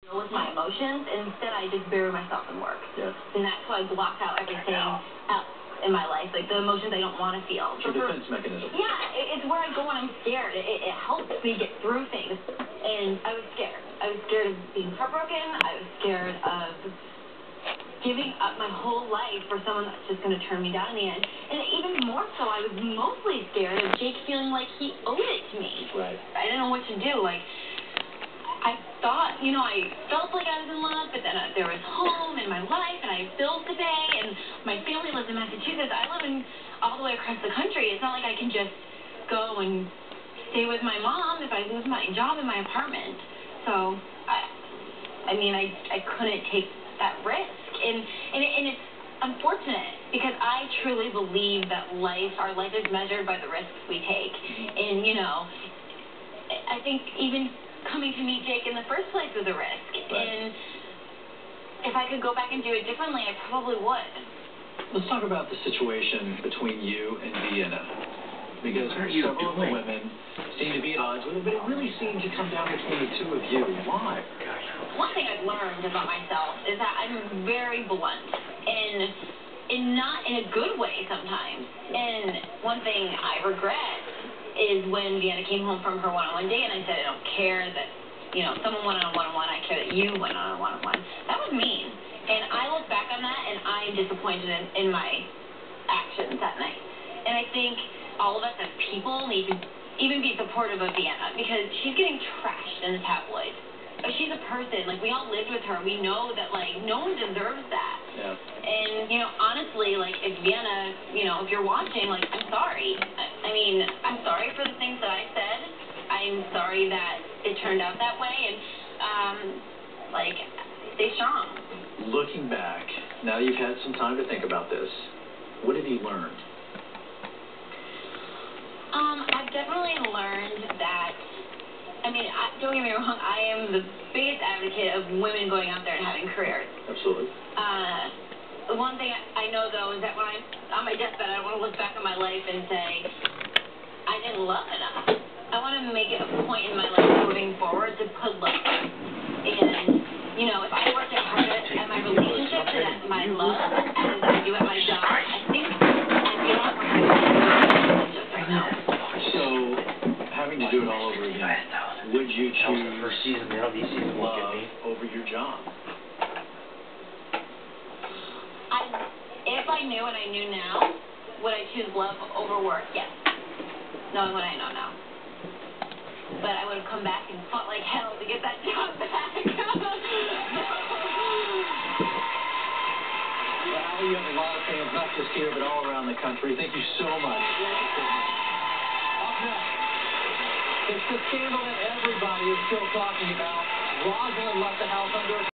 With my emotions, and instead I just bury myself in work. Yeah. And that's why I block out everything else in my life, like the emotions I don't want to feel. It's your defense mechanism. Yeah, it's where I go when I'm scared. It helps me get through things. And I was scared. I was scared of being heartbroken. I was scared of giving up my whole life for someone that's just going to turn me down in the end. And even more so, I was mostly scared of Jake feeling like he owed it to me. Right. I didn't know what to do. Like, I thought, I felt like I was in love, but then there was home in my life, and I have bills to pay, and my family lives in Massachusetts. I live all the way across the country. It's not like I can just go and stay with my mom if I lose my job and my apartment. So, I couldn't take that risk. And it's unfortunate, because I truly believe that our life is measured by the risks we take. And, I think even coming to meet Jake in the first place was a risk. Right. And if I could go back and do it differently, I probably would. Let's talk about the situation between you and Vienna. Because several of the women seem to be at odds with it, but it really seemed to come down between the two of you. Why? One thing I've learned about myself is that I'm very blunt, and not in a good way sometimes. And one thing I regret is when Vienna came home from her one-on-one date, and I said, I don't care that, someone went on a one-on-one, I care that you went on a one-on-one. That was mean. And I look back on that, and I'm disappointed in my actions that night. And I think all of us as people need to even be supportive of Vienna, because she's getting trashed in the tabloids. But she's a person. Like, we all lived with her. We know that, no one deserves that. Yeah. And, honestly, if Vienna, if you're watching, I'm sorry. I'm sorry for the things that I said. I'm sorry that it turned out that way. And, stay strong. Looking back, now you've had some time to think about this, what have you learned? I've definitely learned that, don't get me wrong, I am the biggest advocate of women going out there and having careers. Absolutely. The one thing I know, though, is that when I'm on my deathbed, I want to look back on my life and say, I didn't love enough. I want to make it a point in my life moving forward to put love first. And, if I work as hard at my relationships and at my love as I do at my job, I think I'd be a lot more happy just right now. So, having to do it all over again, would you choose the first season, the LB season won't get me over your job? If I knew what I knew now, would I choose love over work? Yes. Knowing what I know now. But I would have come back and fought like hell to get that job back. Well, you have a lot of fans, not just here, but all around the country. Thank you so much. Up next, it's the scandal that everybody is still talking about. Rosalind left the house under